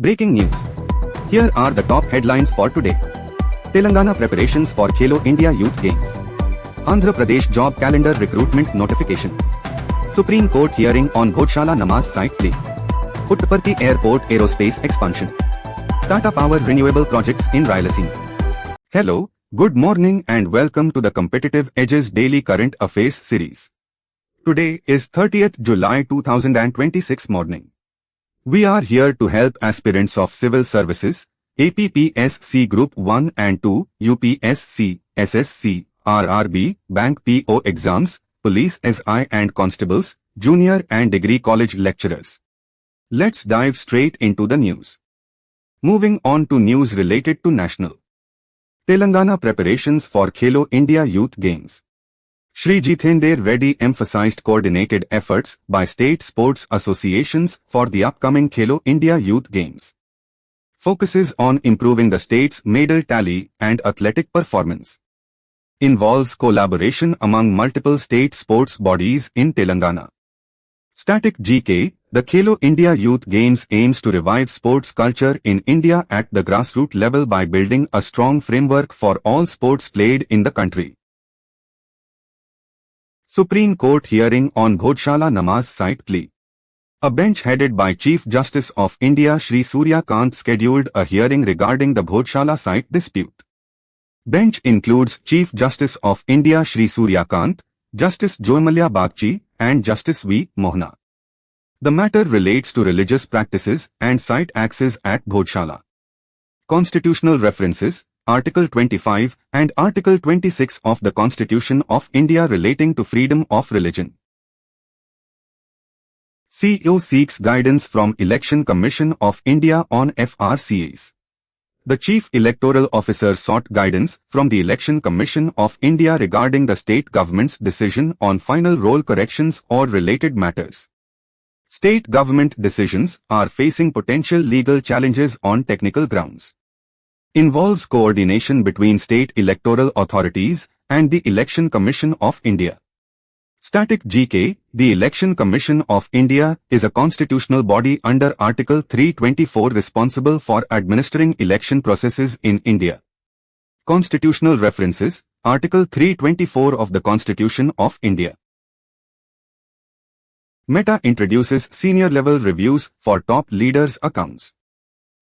Breaking news. Here are the top headlines for today. Telangana preparations for Khelo India Youth Games. Andhra Pradesh job calendar recruitment notification. Supreme Court hearing on Bhojshala Namaz site Plea. Puttaparthi Airport aerospace expansion. Tata Power renewable projects in Rayalaseema. Hello, good morning and welcome to the Competitive Edges Daily Current Affairs series. Today is 30th July 2026 morning. We are here to help aspirants of civil services, APPSC Group 1 and 2, UPSC, SSC, RRB, Bank PO exams, Police SI and Constables, Junior and Degree College lecturers. Let's dive straight into the news. Moving on to news related to national. Telangana preparations for Khelo India Youth Games. Shri Jithender Reddy emphasized coordinated efforts by state sports associations for the upcoming Khelo India Youth Games. Focuses on improving the state's medal tally and athletic performance. Involves collaboration among multiple state sports bodies in Telangana. Static GK, the Khelo India Youth Games aims to revive sports culture in India at the grassroots level by building a strong framework for all sports played in the country. Supreme Court hearing on Bhojshala Namaz site Plea. A bench headed by Chief Justice of India Shri Surya Kant scheduled a hearing regarding the Bhojshala site dispute. Bench includes Chief Justice of India Shri Surya Kant, Justice Joymalya Bagchi, and Justice V. Mohana. The matter relates to religious practices and site access at Bhojshala. Constitutional references, Article 25 and Article 26 of the Constitution of India relating to freedom of religion. CEO seeks guidance from Election Commission of India on FRCAs. The Chief Electoral Officer sought guidance from the Election Commission of India regarding the state government's decision on final roll corrections or related matters. State government decisions are facing potential legal challenges on technical grounds. Involves coordination between state electoral authorities and the Election Commission of India. Static GK, the Election Commission of India is a constitutional body under Article 324 responsible for administering election processes in India. Constitutional references, Article 324 of the Constitution of India. Meta introduces senior-level reviews for top leaders' accounts.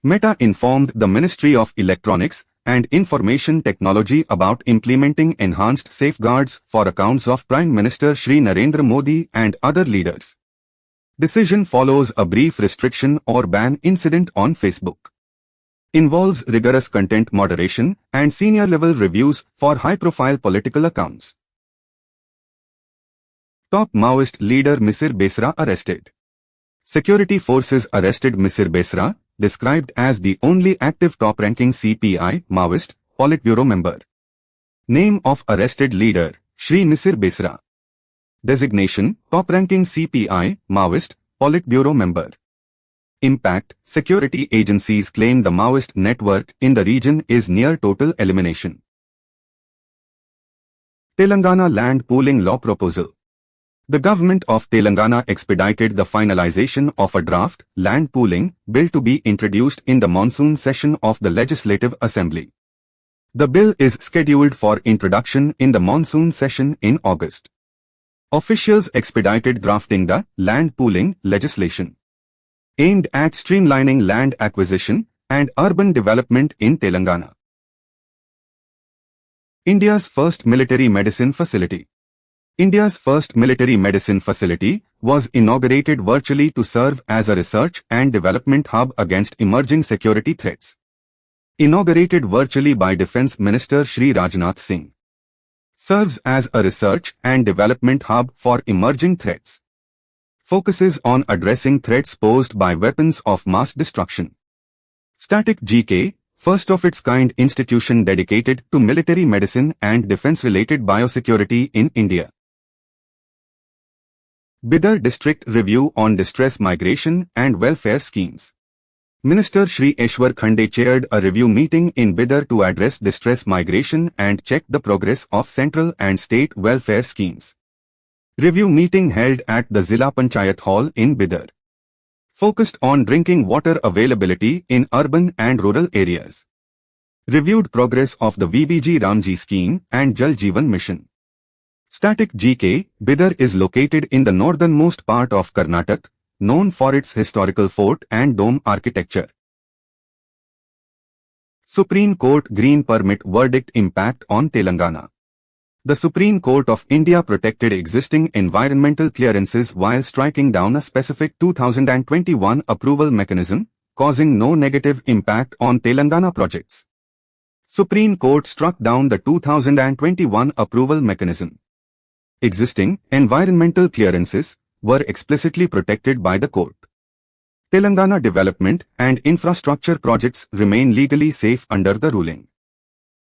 Meta informed the Ministry of Electronics and Information Technology about implementing enhanced safeguards for accounts of Prime Minister Shri Narendra Modi and other leaders. Decision follows a brief restriction or ban incident on Facebook. Involves rigorous content moderation and senior-level reviews for high-profile political accounts. Top Maoist leader Misir Besra arrested. Security forces arrested Misir Besra, described as the only active top-ranking CPI Maoist Politburo member. Name of arrested leader, Shri Misir Besra. Designation, top-ranking CPI Maoist Politburo member. Impact, security agencies claim the Maoist network in the region is near total elimination. Telangana land pooling law proposal. The government of Telangana expedited the finalization of a draft land pooling bill to be introduced in the monsoon session of the Legislative Assembly. The bill is scheduled for introduction in the monsoon session in August. Officials expedited drafting the land pooling legislation aimed at streamlining land acquisition and urban development in Telangana. India's first military medicine facility. India's first military medicine facility was inaugurated virtually to serve as a research and development hub against emerging security threats. Inaugurated virtually by Defence Minister Shri Rajnath Singh. Serves as a research and development hub for emerging threats. Focuses on addressing threats posed by weapons of mass destruction. Static GK, first of its kind institution dedicated to military medicine and defense-related biosecurity in India. Bidar District Review on Distress Migration and Welfare Schemes. Minister Shri Eshwar Khande chaired a review meeting in Bidar to address distress migration and check the progress of central and state welfare schemes. Review meeting held at the Zilla Panchayat Hall in Bidar. Focused on drinking water availability in urban and rural areas. Reviewed progress of the VBG Ramji scheme and Jal Jeevan mission. Static GK, Bidar is located in the northernmost part of Karnataka, known for its historical fort and dome architecture. Supreme Court Green Permit Verdict Impact on Telangana. The Supreme Court of India protected existing environmental clearances while striking down a specific 2021 approval mechanism, causing no negative impact on Telangana projects. Supreme Court struck down the 2021 approval mechanism. Existing environmental clearances were explicitly protected by the court. Telangana development and infrastructure projects remain legally safe under the ruling.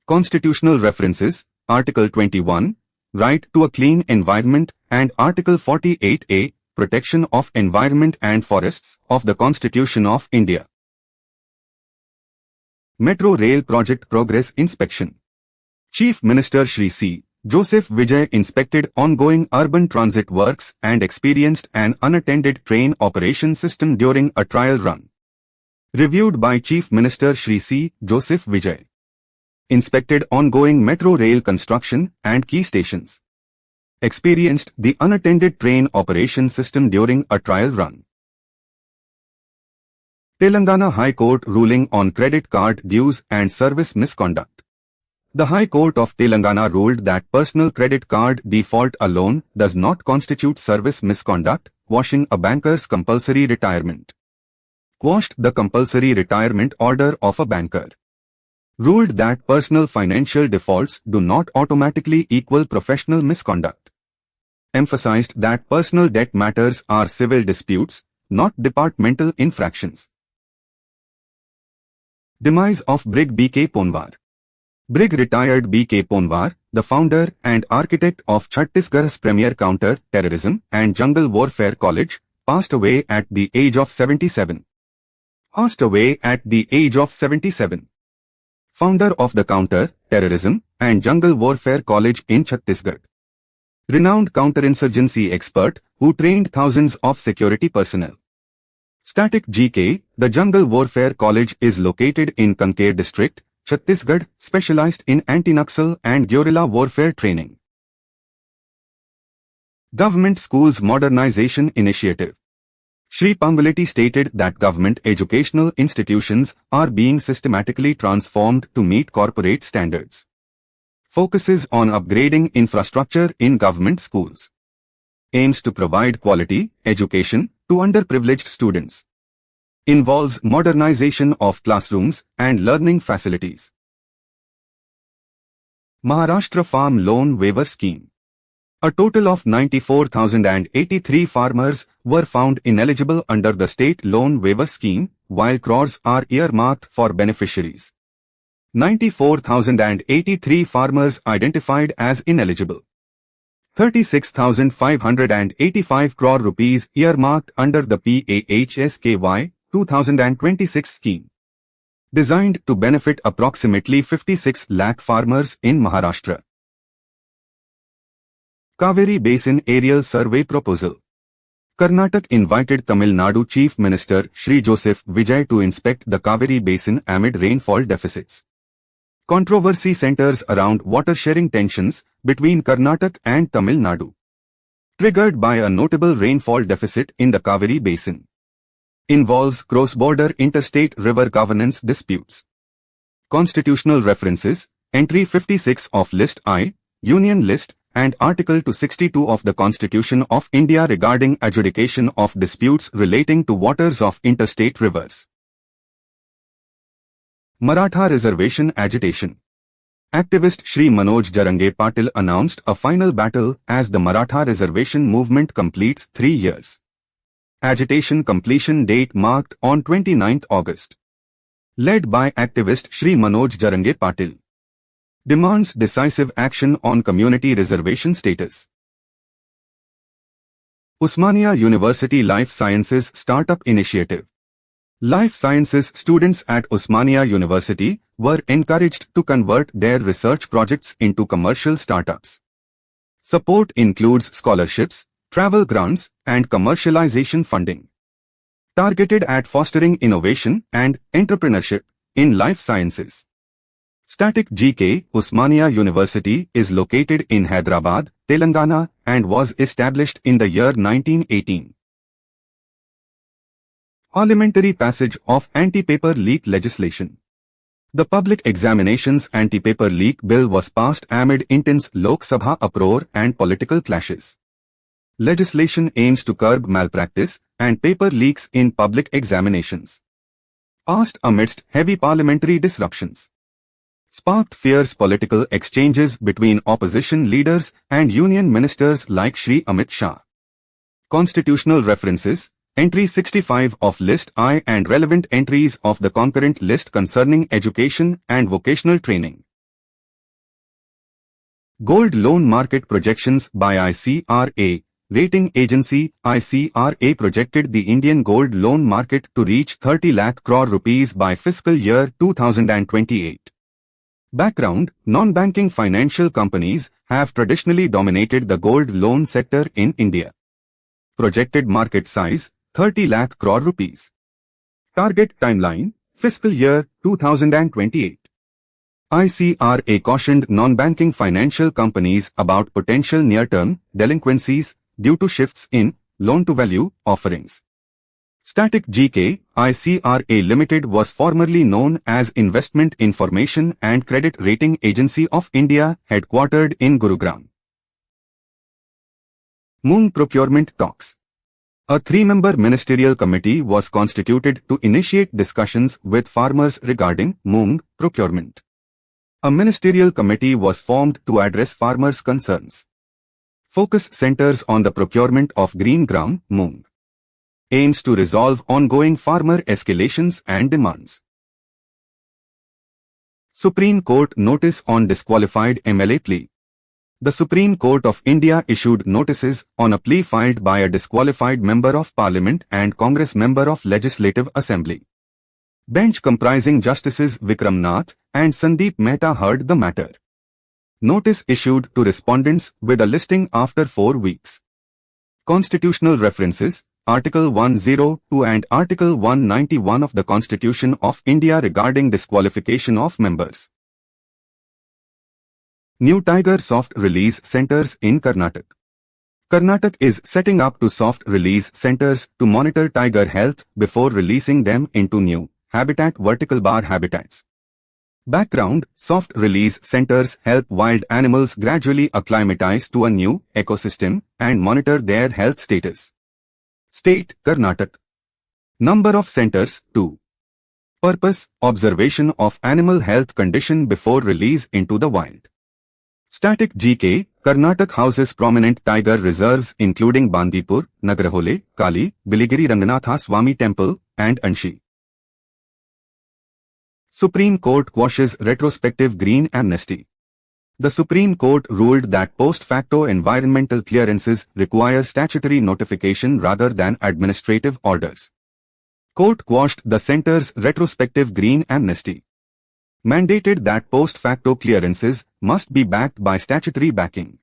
Constitutional references, Article 21, Right to a Clean Environment, and Article 48A, Protection of Environment and Forests, of the Constitution of India. Metro Rail Project Progress Inspection. Chief Minister Shri C. Joseph Vijay inspected ongoing urban transit works and experienced an unattended train operation system during a trial run. Reviewed by Chief Minister Shri C. Joseph Vijay. Inspected ongoing metro rail construction and key stations. Experienced the unattended train operation system during a trial run. Telangana High Court ruling on credit card dues and service misconduct. The High Court of Telangana ruled that personal credit card default alone does not constitute service misconduct, quashing a banker's compulsory retirement. Quashed the compulsory retirement order of a banker. Ruled that personal financial defaults do not automatically equal professional misconduct. Emphasized that personal debt matters are civil disputes, not departmental infractions. Demise of Brig B.K. Ponwar. Brig retired B.K. Ponwar, the founder and architect of Chhattisgarh's premier counter-terrorism and jungle warfare college, passed away at the age of 77. Founder of the Counter-Terrorism and Jungle Warfare College in Chhattisgarh. Renowned counterinsurgency expert who trained thousands of security personnel. Static GK, the Jungle Warfare College is located in Kanker district, Chhattisgarh, specialized in anti-Naxal and guerrilla warfare training. Government Schools Modernization Initiative. Shri Panguleti stated that government educational institutions are being systematically transformed to meet corporate standards. Focuses on upgrading infrastructure in government schools. Aims to provide quality education to underprivileged students. Involves modernization of classrooms and learning facilities. Maharashtra Farm Loan Waiver Scheme. A total of 94,083 farmers were found ineligible under the state loan waiver scheme, while crores are earmarked for beneficiaries. 94,083 farmers identified as ineligible. 36,585 crore rupees earmarked under the PAHSKY 2026 scheme. Designed to benefit approximately 56 lakh farmers in Maharashtra. Kaveri Basin Aerial Survey Proposal. Karnataka invited Tamil Nadu Chief Minister Shri Joseph Vijay to inspect the Kaveri Basin amid rainfall deficits. Controversy centers around water-sharing tensions between Karnataka and Tamil Nadu. Triggered by a notable rainfall deficit in the Kaveri Basin. Involves cross-border interstate river governance disputes. Constitutional references, Entry 56 of List I, Union List, and Article 262 of the Constitution of India regarding adjudication of disputes relating to waters of interstate rivers. Maratha Reservation Agitation. Activist Shri Manoj Jarange Patil announced a final battle as the Maratha Reservation movement completes 3 years. Agitation completion date marked on 29th August. Led by activist Shri Manoj Jarange Patil. Demands decisive action on community reservation status. Osmania University Life Sciences Startup Initiative. Life Sciences students at Osmania University were encouraged to convert their research projects into commercial startups. Support includes scholarships, travel grants, and commercialization funding. targeted at fostering innovation and entrepreneurship in life sciences. Static GK Usmania University is located in Hyderabad, Telangana and was established in the year 1918. Parliamentary passage of anti-paper leak legislation. The Public Examinations Anti-Paper Leak Bill was passed amid intense Lok Sabha uproar and political clashes. Legislation aims to curb malpractice and paper leaks in public examinations. Passed amidst heavy parliamentary disruptions. Sparked fierce political exchanges between opposition leaders and union ministers like Shri Amit Shah. Constitutional references. Entry 65 of List I and relevant entries of the concurrent list concerning education and vocational training. Gold loan market projections by ICRA. Rating agency ICRA projected the Indian gold loan market to reach 30 lakh crore rupees by fiscal year 2028. Background: non-banking financial companies have traditionally dominated the gold loan sector in India. Projected market size: 30 lakh crore rupees. Target timeline: fiscal year 2028. ICRA cautioned non-banking financial companies about potential near-term delinquencies due to shifts in loan-to-value offerings. Static GK ICRA Limited was formerly known as Investment Information and Credit Rating Agency of India, headquartered in Gurugram. Moong procurement talks. A three-member ministerial committee was constituted to initiate discussions with farmers regarding moong procurement. A ministerial committee was formed to address farmers' concerns. Focus centers on the procurement of green gram moong. Aims to resolve ongoing farmer escalations and demands. Supreme Court notice on disqualified MLA plea. The Supreme Court of India issued notices on a plea filed by a disqualified Member of Parliament and Congress Member of Legislative Assembly. Bench comprising Justices Vikram Nath and Sandeep Mehta heard the matter. Notice issued to respondents with a listing after 4 weeks. Constitutional references: Article 102 and Article 191 of the Constitution of India regarding disqualification of members. New Tiger Soft Release Centers in Karnataka. Karnataka is setting up 2 soft release centers to monitor tiger health before releasing them into new habitat vertical bar habitats. Background: soft release centers help wild animals gradually acclimatize to a new ecosystem and monitor their health status. State: Karnataka. Number of centers: 2. Purpose: observation of animal health condition before release into the wild. Static GK Karnataka houses prominent tiger reserves including Bandipur, Nagarhole, Kali, Biligiri Ranganatha Swami Temple, and Anshi. Supreme Court quashes retrospective green amnesty. The Supreme Court ruled that post-facto environmental clearances require statutory notification rather than administrative orders. Court quashed the centre's retrospective green amnesty. Mandated that post-facto clearances must be backed by statutory backing.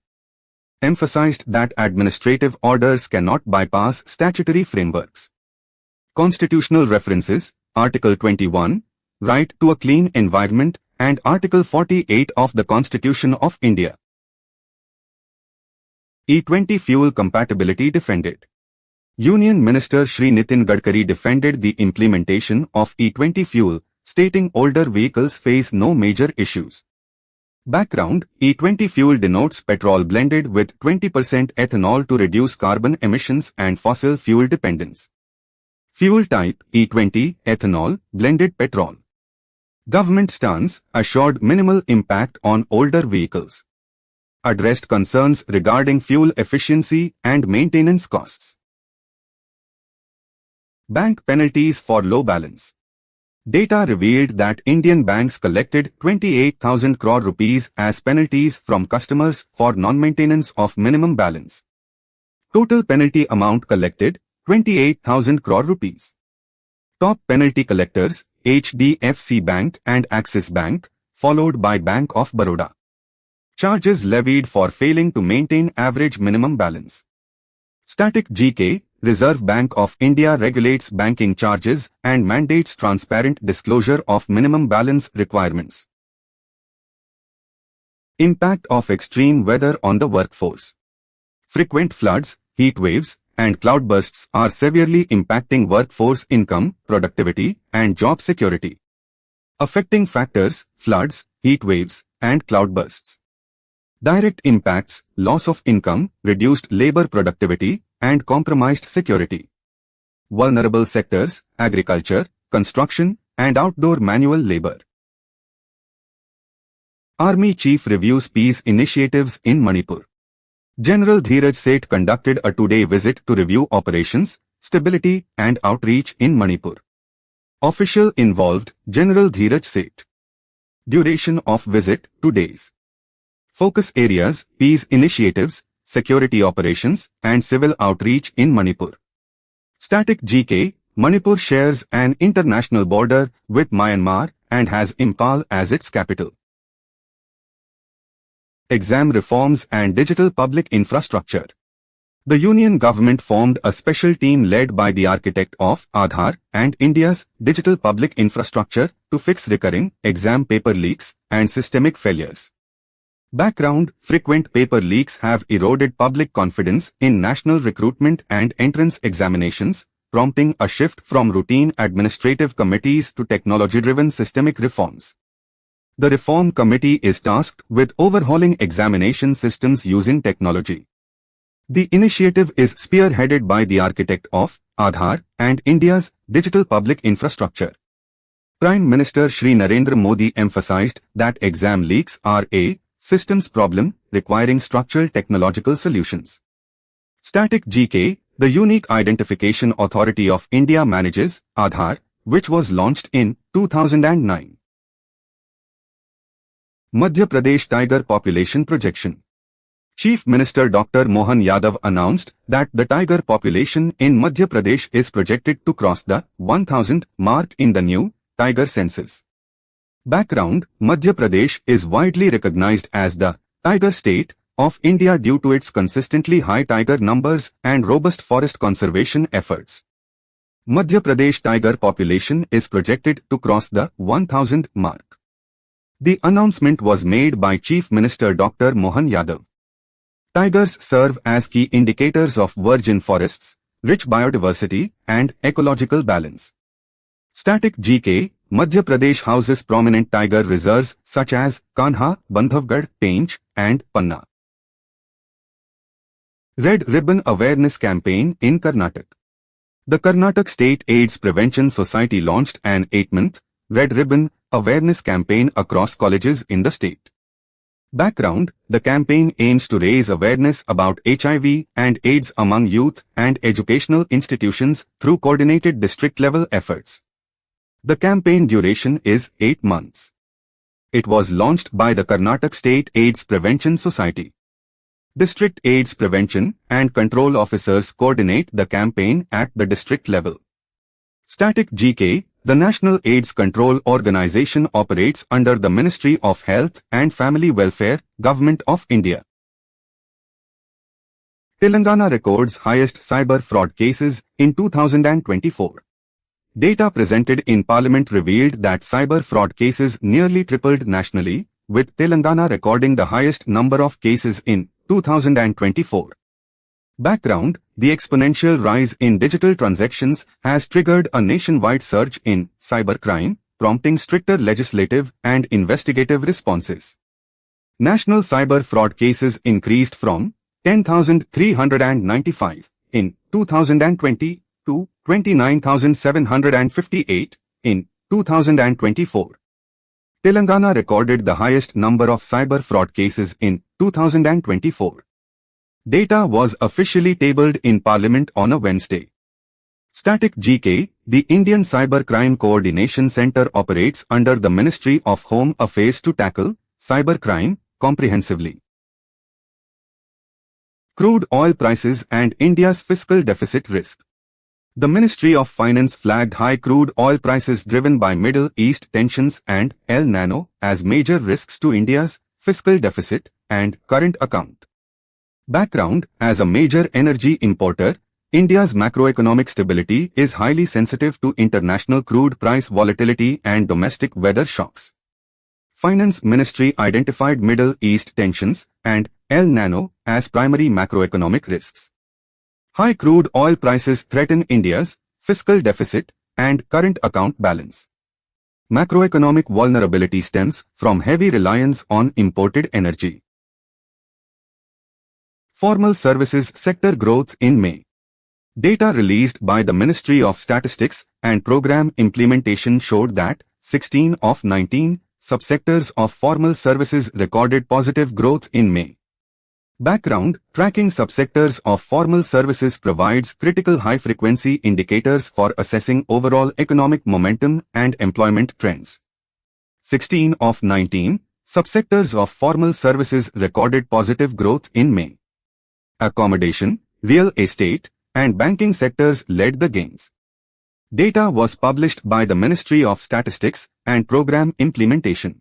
Emphasized that administrative orders cannot bypass statutory frameworks. Constitutional references: Article 21, Right to a Clean Environment, and Article 48 of the Constitution of India. E20 fuel compatibility defended. Union Minister Shri Nitin Gadkari defended the implementation of E20 fuel, stating older vehicles face no major issues. Background: E20 fuel denotes petrol blended with 20% ethanol to reduce carbon emissions and fossil fuel dependence. Fuel type: E20, ethanol, blended petrol. Government stance: assured minimal impact on older vehicles. Addressed concerns regarding fuel efficiency and maintenance costs. Bank penalties for low balance. Data revealed that Indian banks collected 28,000 crore rupees as penalties from customers for non-maintenance of minimum balance. Total penalty amount collected: 28,000 crore rupees. Top penalty collectors: HDFC Bank and Axis Bank, followed by Bank of Baroda. Charges levied for failing to maintain average minimum balance. Static GK Reserve Bank of India regulates banking charges and mandates transparent disclosure of minimum balance requirements. Impact of extreme weather on the workforce. Frequent floods, heat waves, and cloudbursts are severely impacting workforce income, productivity, and job security. Affecting factors: floods, heat waves, and cloudbursts. Direct impacts: loss of income, reduced labor productivity, and compromised security. Vulnerable sectors: agriculture, construction, and outdoor manual labor. Army Chief reviews peace initiatives in Manipur. General Dheeraj Seth conducted a two-day visit to review operations, stability, and outreach in Manipur. Official involved: General Dheeraj Seth. Duration of visit: 2 days. Focus areas: peace initiatives, security operations, and civil outreach in Manipur. Static GK: Manipur shares an international border with Myanmar and has Impal as its capital. Exam reforms and digital public infrastructure. The Union government formed a special team led by the architect of Aadhaar and India's digital public infrastructure to fix recurring exam paper leaks and systemic failures. Background: frequent paper leaks have eroded public confidence in national recruitment and entrance examinations, prompting a shift from routine administrative committees to technology-driven systemic reforms. The Reform Committee is tasked with overhauling examination systems using technology. The initiative is spearheaded by the architect of Aadhaar and India's digital public infrastructure. Prime Minister Shri Narendra Modi emphasized that exam leaks are a systems problem requiring structural technological solutions. Static GK: the Unique Identification Authority of India manages Aadhaar, which was launched in 2009. Madhya Pradesh Tiger Population Projection. Chief Minister Dr. Mohan Yadav announced that the tiger population in Madhya Pradesh is projected to cross the 1,000 mark in the new tiger census. Background: Madhya Pradesh is widely recognized as the tiger state of India due to its consistently high tiger numbers and robust forest conservation efforts. Madhya Pradesh tiger population is projected to cross the 1,000 mark. The announcement was made by Chief Minister Dr. Mohan Yadav. Tigers serve as key indicators of virgin forests, rich biodiversity, and ecological balance. Static GK: Madhya Pradesh houses prominent tiger reserves such as Kanha, Bandhavgarh, Pench, and Panna. Red Ribbon Awareness Campaign in Karnataka. The Karnataka State AIDS Prevention Society launched an 8-month Red Ribbon Awareness campaign across colleges in the state. Background: the campaign aims to raise awareness about HIV and AIDS among youth and educational institutions through coordinated district-level efforts. The campaign duration is 8 months. It was launched by the Karnataka State AIDS Prevention Society. District AIDS Prevention and Control Officers coordinate the campaign at the district level. Static GK: the National AIDS Control Organization operates under the Ministry of Health and Family Welfare, Government of India. Telangana records highest cyber fraud cases in 2024. Data presented in Parliament revealed that cyber fraud cases nearly tripled nationally, with Telangana recording the highest number of cases in 2024. Background: the exponential rise in digital transactions has triggered a nationwide surge in cybercrime, prompting stricter legislative and investigative responses. National cyber fraud cases increased from 10,395 in 2020 to 29,758 in 2024. Telangana recorded the highest number of cyber fraud cases in 2024. Data was officially tabled in Parliament on a Wednesday. Static GK: the Indian Cybercrime Coordination Center operates under the Ministry of Home Affairs to tackle cybercrime comprehensively. Crude oil prices and India's fiscal deficit risk. The Ministry of Finance flagged high crude oil prices driven by Middle East tensions and El Nino as major risks to India's fiscal deficit and current account. Background: as a major energy importer, India's macroeconomic stability is highly sensitive to international crude price volatility and domestic weather shocks. Finance Ministry identified Middle East tensions and El Nino as primary macroeconomic risks. High crude oil prices threaten India's fiscal deficit and current account balance. Macroeconomic vulnerability stems from heavy reliance on imported energy. Formal services sector growth in May. Data released by the Ministry of Statistics and Program Implementation showed that 16 of 19 subsectors of formal services recorded positive growth in May. Background: tracking subsectors of formal services provides critical high-frequency indicators for assessing overall economic momentum and employment trends. 16 of 19 subsectors of formal services recorded positive growth in May. Accommodation, real estate, and banking sectors led the gains. Data was published by the Ministry of Statistics and Program Implementation.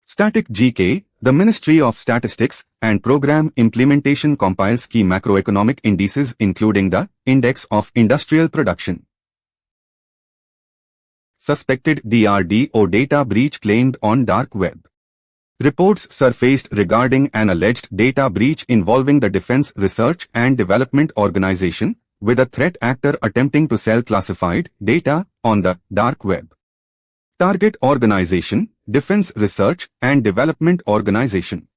Static GK, the Ministry of Statistics and Program Implementation compiles key macroeconomic indices including the Index of Industrial Production. Suspected DRDO data breach claimed on dark web. Reports surfaced regarding an alleged data breach involving the Defense Research and Development Organization, with a threat actor attempting to sell classified data on the dark web. Target organization: Defense Research and Development Organization.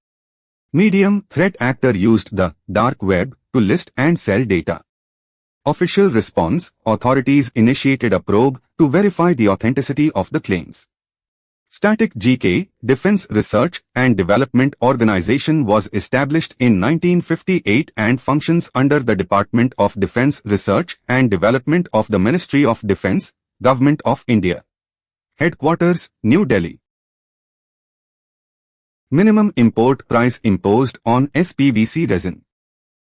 Medium: threat actor used the dark web to list and sell data. Official response: authorities initiated a probe to verify the authenticity of the claims. Static GK, Defense Research and Development Organization, was established in 1958 and functions under the Department of Defense Research and Development of the Ministry of Defense, Government of India. Headquarters: New Delhi. Minimum import price imposed on SPVC resin.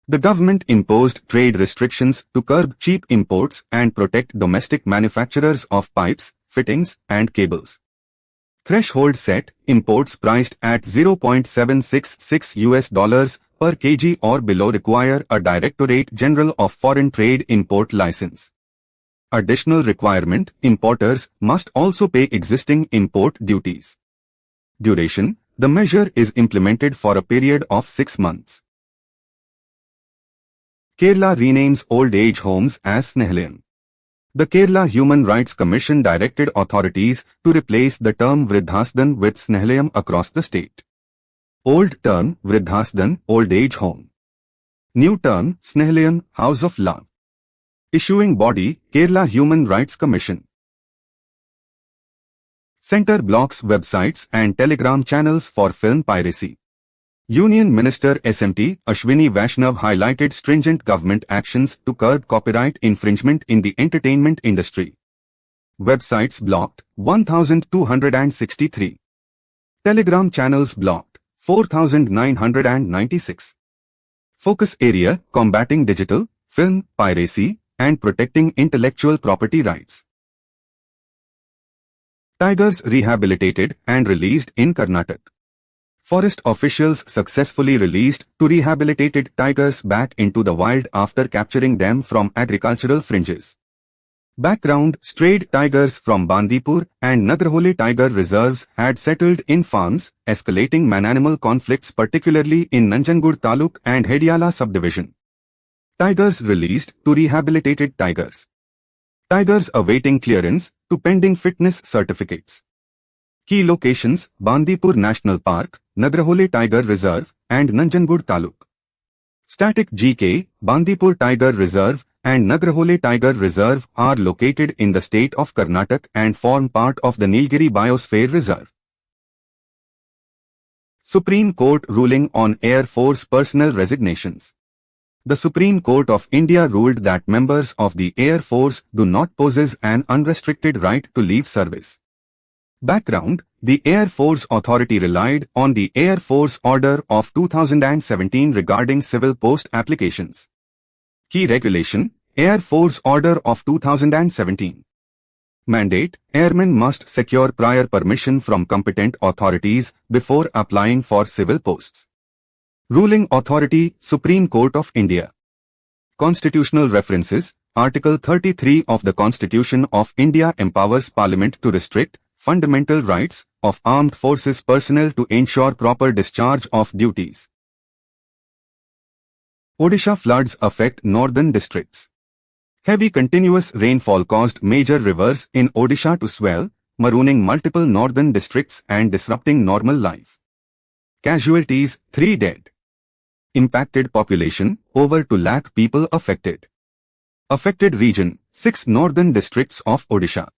The government imposed trade restrictions to curb cheap imports and protect domestic manufacturers of pipes, fittings, and cables. Threshold set: imports priced at $0.766 per kg or below require a Directorate General of Foreign Trade import license. Additional requirement: importers must also pay existing import duties. Duration: the measure is implemented for a period of 6 months. Kerala renames old age homes as Snehalayan. The Kerala Human Rights Commission directed authorities to replace the term Vriddhasdan with Snehalayan across the state. Old term: Vriddhasdan, old age home. New term: Snehalayan, house of love. Issuing body: Kerala Human Rights Commission. Centre blocks websites and telegram channels for film piracy. Union Minister SMT Ashwini Vaishnav highlighted stringent government actions to curb copyright infringement in the entertainment industry. Websites blocked: 1,263. Telegram channels blocked: 4,996. Focus area: combating digital film piracy and protecting intellectual property rights. Tigers rehabilitated and released in Karnataka. Forest officials successfully released two rehabilitated tigers back into the wild after capturing them from agricultural fringes. Background: strayed tigers from Bandipur and Nagarhole tiger reserves had settled in farms, escalating man-animal conflicts particularly in Nanjangud Taluk and Hediala subdivision. Tigers released to rehabilitated tigers. Tigers awaiting clearance to pending fitness certificates. Key locations: Bandipur National Park, Nagarhole Tiger Reserve, and Nanjangud Taluk. Static GK, Bandipur Tiger Reserve and Nagarhole Tiger Reserve are located in the state of Karnataka and form part of the Nilgiri Biosphere Reserve. Supreme Court ruling on Air Force personnel resignations. The Supreme Court of India ruled that members of the Air Force do not possess an unrestricted right to leave service. Background: the Air Force Authority relied on the Air Force Order of 2017 regarding civil post applications. Key regulation: Air Force Order of 2017. Mandate: airmen must secure prior permission from competent authorities before applying for civil posts. Ruling authority: Supreme Court of India. Constitutional references. Article 33 of the Constitution of India empowers Parliament to restrict fundamental rights of armed forces personnel to ensure proper discharge of duties. Odisha floods affect northern districts. Heavy continuous rainfall caused major rivers in Odisha to swell, marooning multiple northern districts and disrupting normal life. Casualties: 3 dead. Impacted population: over 2 lakh people affected. Affected region: 6 northern districts of Odisha.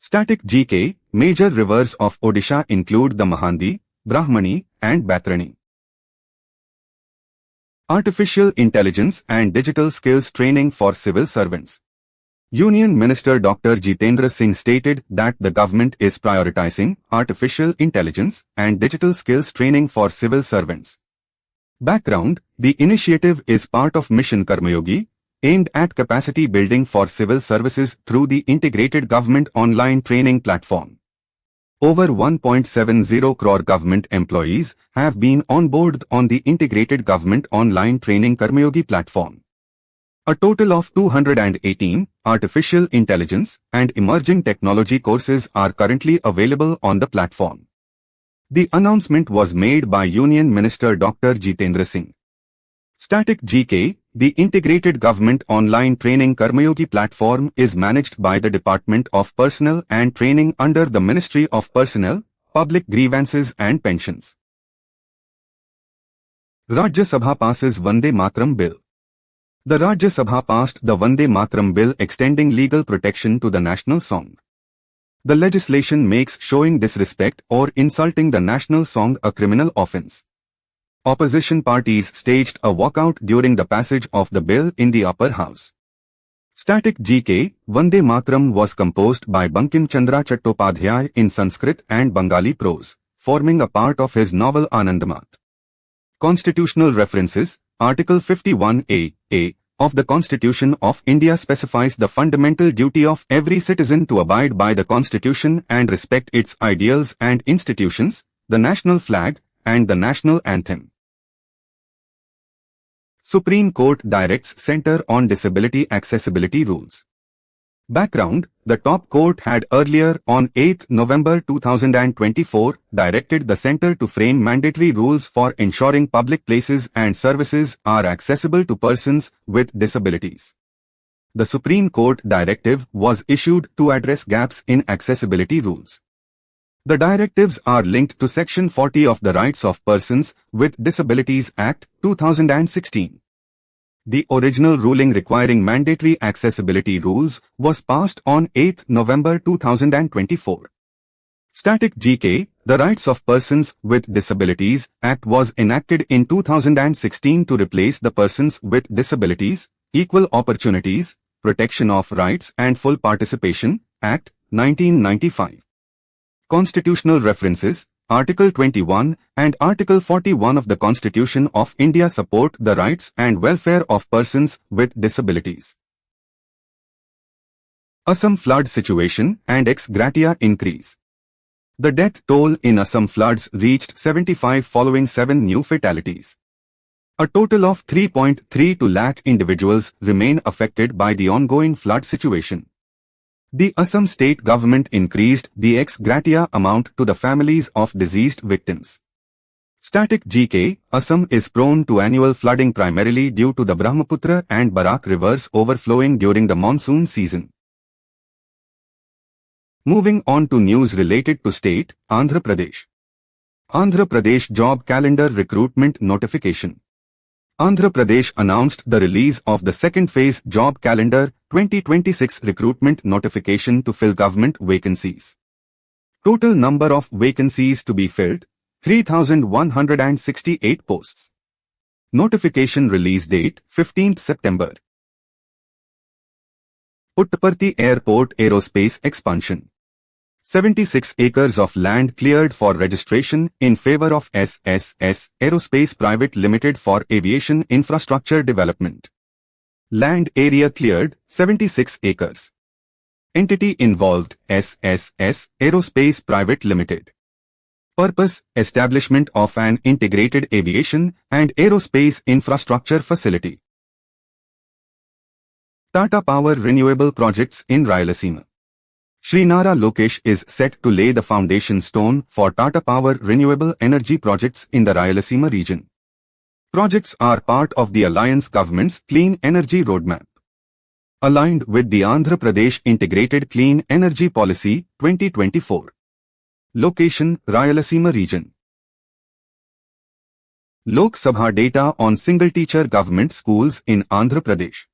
Static GK. Major rivers of Odisha include the Mahandi, Brahmani and Batrani. Artificial Intelligence and Digital Skills Training for Civil Servants. Union Minister Dr. Jithender Singh stated that the government is prioritizing artificial intelligence and digital skills training for civil servants. Background: the initiative is part of Mission Karmayogi, aimed at capacity building for civil services through the Integrated Government Online Training Platform. Over 1.70 crore government employees have been onboarded on the Integrated Government Online Training Karmayogi platform. A total of 218 artificial intelligence and emerging technology courses are currently available on the platform. The announcement was made by Union Minister Dr. Jithender Singh. Static GK. The Integrated Government Online Training Karmayogi platform is managed by the Department of Personnel and Training under the Ministry of Personnel, Public Grievances and Pensions. Rajya Sabha passes Vande Mataram Bill. The Rajya Sabha passed the Vande Mataram Bill extending legal protection to the national song. The legislation makes showing disrespect or insulting the national song a criminal offence. Opposition parties staged a walkout during the passage of the bill in the upper house. Static GK. Vande Mataram was composed by Bankim Chandra Chattopadhyay in Sanskrit and Bengali prose, forming a part of his novel Anandamath. Constitutional references. Article 51A of the Constitution of India specifies the fundamental duty of every citizen to abide by the Constitution and respect its ideals and institutions, the national flag, and the national anthem. Supreme Court directs Centre on Disability Accessibility Rules. Background: the top court had earlier on 8 November 2024 directed the Centre to frame mandatory rules for ensuring public places and services are accessible to persons with disabilities. The Supreme Court directive was issued to address gaps in accessibility rules. The directives are linked to Section 40 of the Rights of Persons with Disabilities Act, 2016. The original ruling requiring mandatory accessibility rules was passed on 8 November 2024. Static GK. The Rights of Persons with Disabilities Act was enacted in 2016 to replace the Persons with Disabilities, Equal Opportunities, Protection of Rights and Full Participation Act, 1995. Constitutional references. Article 21 and Article 41 of the Constitution of India support the rights and welfare of persons with disabilities. Assam flood situation and ex gratia increase. The death toll in Assam floods reached 75 following 7 new fatalities. A total of 3.32 lakh individuals remain affected by the ongoing flood situation. The Assam state government increased the ex gratia amount to the families of deceased victims. Static GK. Assam is prone to annual flooding primarily due to the Brahmaputra and Barak rivers overflowing during the monsoon season. Moving on to news related to state, Andhra Pradesh. Andhra Pradesh Job Calendar Recruitment Notification. Andhra Pradesh announced the release of the second phase Job Calendar 2026 recruitment notification to fill government vacancies. Total number of vacancies to be filled, 3,168 posts. Notification release date, 15th September. Puttaparthi Airport Aerospace Expansion. 76 acres of land cleared for registration in favor of SSS Aerospace Private Limited for aviation infrastructure development. Land area cleared, 76 acres. Entity involved, SSS Aerospace Private Limited. Purpose, establishment of an integrated aviation and aerospace infrastructure facility. Tata Power renewable projects in Rayalaseema. Srinara Lokesh is set to lay the foundation stone for Tata Power renewable energy projects in the Rayalaseema region. Projects are part of the Alliance government's Clean Energy Roadmap. Aligned with the Andhra Pradesh Integrated Clean Energy Policy 2024. Location: Rayalaseema region. Lok Sabha data on single-teacher government schools in Andhra Pradesh.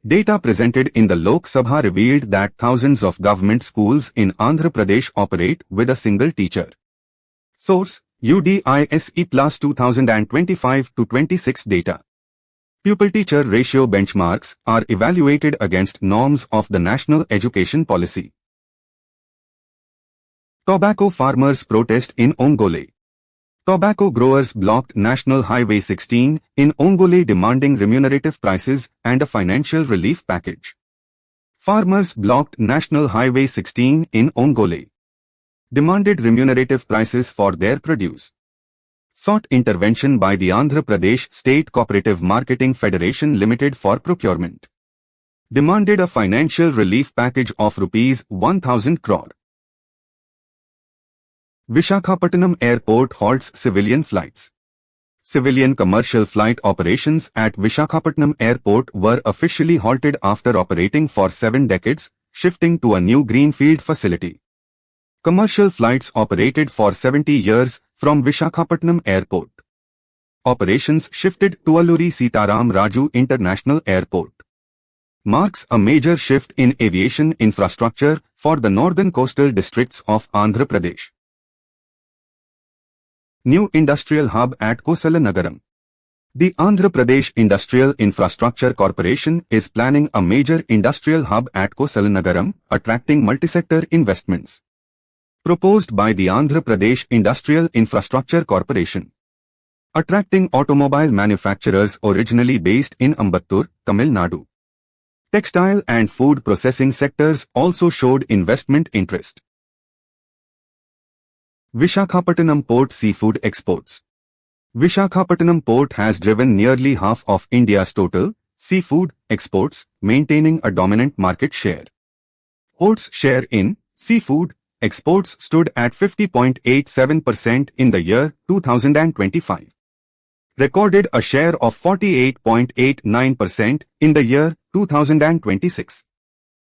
Data presented in the Lok Sabha revealed that thousands of government schools in Andhra Pradesh operate with a single teacher. Source: UDISE Plus 2025-26 data. Pupil-teacher ratio benchmarks are evaluated against norms of the National Education Policy. Tobacco farmers protest in Ongole. Tobacco growers blocked National Highway 16 in Ongole demanding remunerative prices and a financial relief package. Farmers blocked National Highway 16 in Ongole. Demanded remunerative prices for their produce. Sought intervention by the Andhra Pradesh State Cooperative Marketing Federation Limited for procurement. Demanded a financial relief package of Rs 1,000 crore. Visakhapatnam Airport halts civilian flights. Civilian commercial flight operations at Visakhapatnam Airport were officially halted after operating for 7 decades, shifting to a new greenfield facility. Commercial flights operated for 70 years from Visakhapatnam Airport. Operations shifted to Alluri Sitaram Raju International Airport. Marks a major shift in aviation infrastructure for the northern coastal districts of Andhra Pradesh. New Industrial Hub at Kosalanagaram. The Andhra Pradesh Industrial Infrastructure Corporation is planning a major industrial hub at Kosalanagaram, attracting multi-sector investments. Proposed by the Andhra Pradesh Industrial Infrastructure Corporation. Attracting automobile manufacturers originally based in Ambattur, Tamil Nadu. Textile and food processing sectors also showed investment interest. Visakhapatnam Port Seafood Exports. Visakhapatnam Port has driven nearly half of India's total seafood exports, maintaining a dominant market share. Port's share in seafood exports stood at 50.87% in the year 2025. Recorded a share of 48.89% in the year 2026.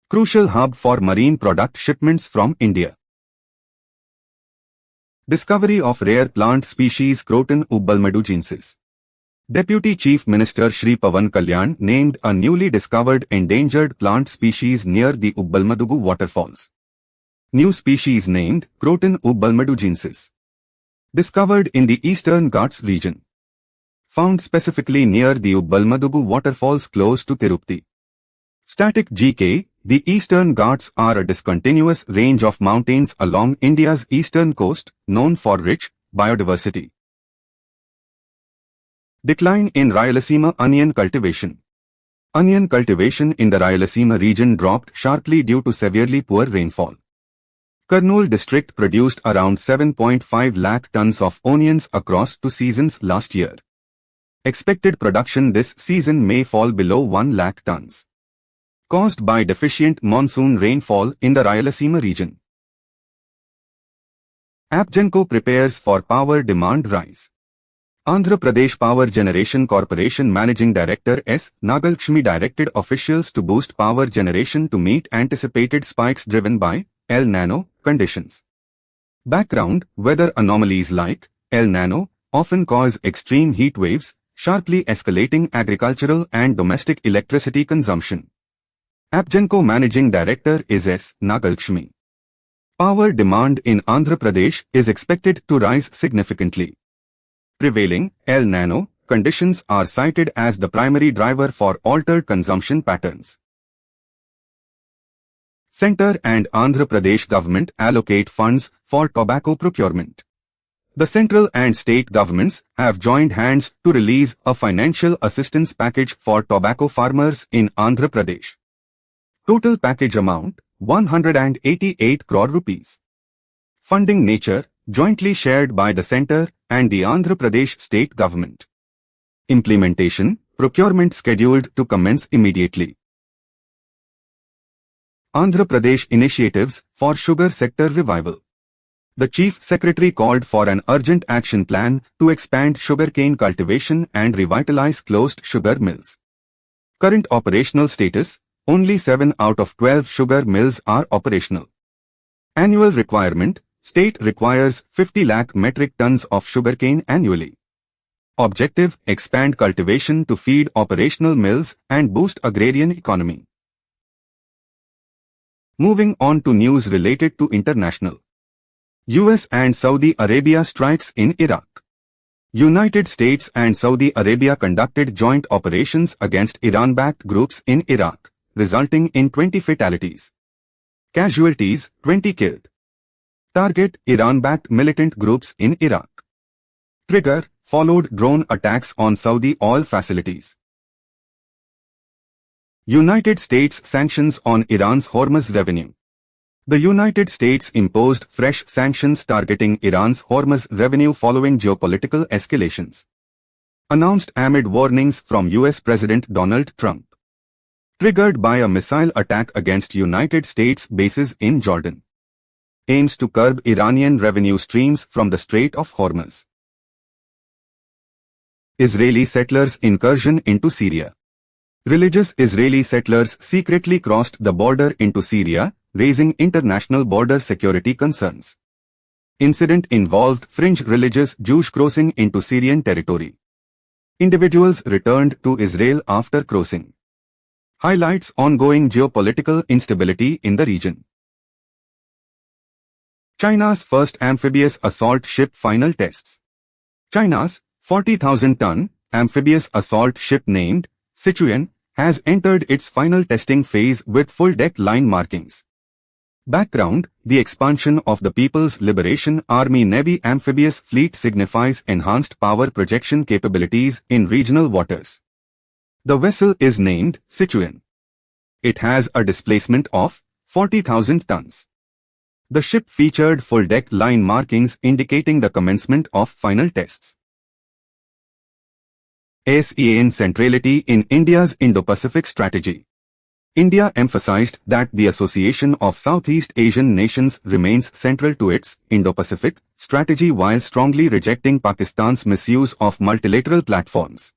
Crucial hub for marine product shipments from India. Discovery of rare plant species Croton ubbalmadugensis. Deputy Chief Minister Shri Pawan Kalyan named a newly discovered endangered plant species near the Ubbalmadugu waterfalls. New species named Croton ubbalmadugensis. Discovered in the Eastern Ghats region. Found specifically near the Ubbalmadugu waterfalls close to Tirupati. Static GK. The Eastern Ghats are a discontinuous range of mountains along India's eastern coast, known for rich biodiversity. Decline in Rayalaseema onion cultivation. Onion cultivation in the Rayalaseema region dropped sharply due to severely poor rainfall. Kurnool district produced around 7.5 lakh tons of onions across 2 seasons last year. Expected production this season may fall below 1 lakh tons. Caused by deficient monsoon rainfall in the Rayalaseema region. APPSC prepares for power demand rise. Andhra Pradesh Power Generation Corporation Managing Director S. Nagalakshmi directed officials to boost power generation to meet anticipated spikes driven by El Nino conditions. Background: weather anomalies like El Nino often cause extreme heat waves, sharply escalating agricultural and domestic electricity consumption. APPSC Managing Director is S. Nagalakshmi. Power demand in Andhra Pradesh is expected to rise significantly. Prevailing El Nino conditions are cited as the primary driver for altered consumption patterns. Centre and Andhra Pradesh government allocate funds for tobacco procurement. The central and state governments have joined hands to release a financial assistance package for tobacco farmers in Andhra Pradesh. Total package amount, 188 crore rupees. Funding nature, jointly shared by the centre and the Andhra Pradesh state government. Implementation, procurement scheduled to commence immediately. Andhra Pradesh initiatives for sugar sector revival. The Chief Secretary called for an urgent action plan to expand sugarcane cultivation and revitalize closed sugar mills. Current operational status: only 7 out of 12 sugar mills are operational. Annual requirement: state requires 50 lakh metric tons of sugarcane annually. Objective: expand cultivation to feed operational mills and boost agrarian economy. Moving on to news related to international. US and Saudi Arabia strikes in Iraq. United States and Saudi Arabia conducted joint operations against Iran-backed groups in Iraq, resulting in 20 fatalities. Casualties: 20 killed. Target: Iran-backed militant groups in Iraq. Trigger: followed drone attacks on Saudi oil facilities. United States sanctions on Iran's Hormuz revenue. The United States imposed fresh sanctions targeting Iran's Hormuz revenue following geopolitical escalations. Announced amid warnings from US President Donald Trump. Triggered by a missile attack against United States bases in Jordan. Aims to curb Iranian revenue streams from the Strait of Hormuz. Israeli settlers' incursion into Syria. Religious Israeli settlers secretly crossed the border into Syria, raising international border security concerns. Incident involved fringe religious Jews crossing into Syrian territory. Individuals returned to Israel after crossing. Highlights ongoing geopolitical instability in the region. China's first amphibious assault ship final tests. China's 40,000-ton amphibious assault ship named Sichuan has entered its final testing phase with full deck line markings. Background: the expansion of the People's Liberation Army Navy amphibious fleet signifies enhanced power projection capabilities in regional waters. The vessel is named Sichuan. It has a displacement of 40,000 tons. The ship featured full deck line markings indicating the commencement of final tests. ASEAN centrality in India's Indo-Pacific strategy. India emphasized that the association of Southeast Asian nations remains central to its Indo-Pacific strategy while strongly rejecting Pakistan's misuse of multilateral platforms.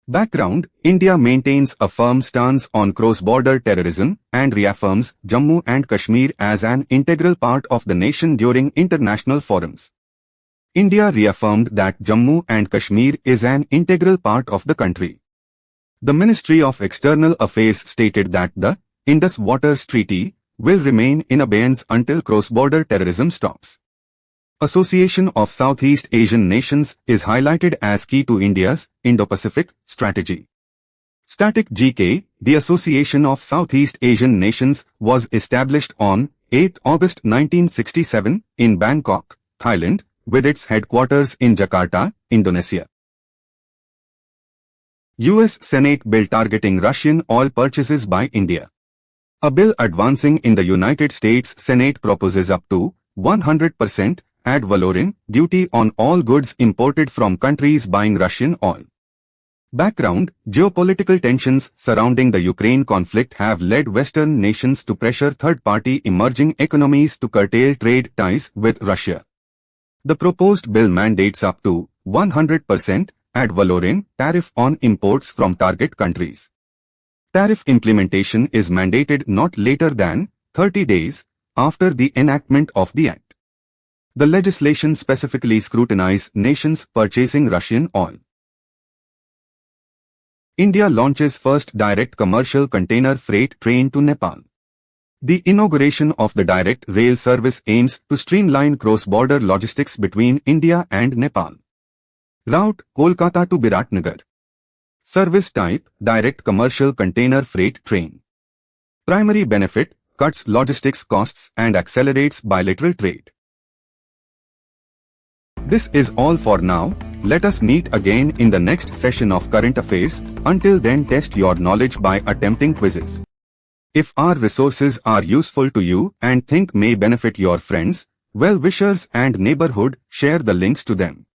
Background: India maintains a firm stance on cross-border terrorism and reaffirms Jammu and Kashmir as an integral part of the nation during international forums. India reaffirmed that Jammu and Kashmir is an integral part of the country. The Ministry of External Affairs stated that the Indus Waters Treaty will remain in abeyance until cross-border terrorism stops. Association of Southeast Asian nations is highlighted as key to India's Indo-Pacific strategy. Static GK: the Association of Southeast Asian Nations was established on 8 August 1967 in Bangkok, Thailand, with its headquarters in Jakarta, Indonesia. US Senate bill targeting Russian oil purchases by India. A bill advancing in the United States Senate proposes up to 100% ad valorem duty on all goods imported from countries buying Russian oil. Background: geopolitical tensions surrounding the Ukraine conflict have led Western nations to pressure third-party emerging economies to curtail trade ties with Russia. The proposed bill mandates up to 100% ad valorem tariff on imports from target countries. Tariff implementation is mandated not later than 30 days after the enactment of the Act. The legislation specifically scrutinizes nations purchasing Russian oil. India launches first direct commercial container freight train to Nepal. The inauguration of the direct rail service aims to streamline cross-border logistics between India and Nepal. Route: Kolkata to Biratnagar. Service type: direct commercial container freight train. Primary benefit: cuts logistics costs and accelerates bilateral trade. This is all for now. Let us meet again in the next session of Current Affairs. Until then, test your knowledge by attempting quizzes. If our resources are useful to you and think may benefit your friends, well-wishers and neighborhood, share the links to them.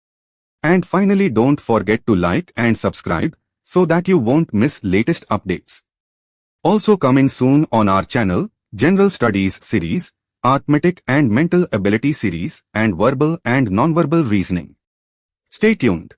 And finally, don't forget to like and subscribe so that you won't miss latest updates. Also coming soon on our channel, General Studies series, Arithmetic and Mental Ability series, and Verbal and Non-Verbal Reasoning. Stay tuned.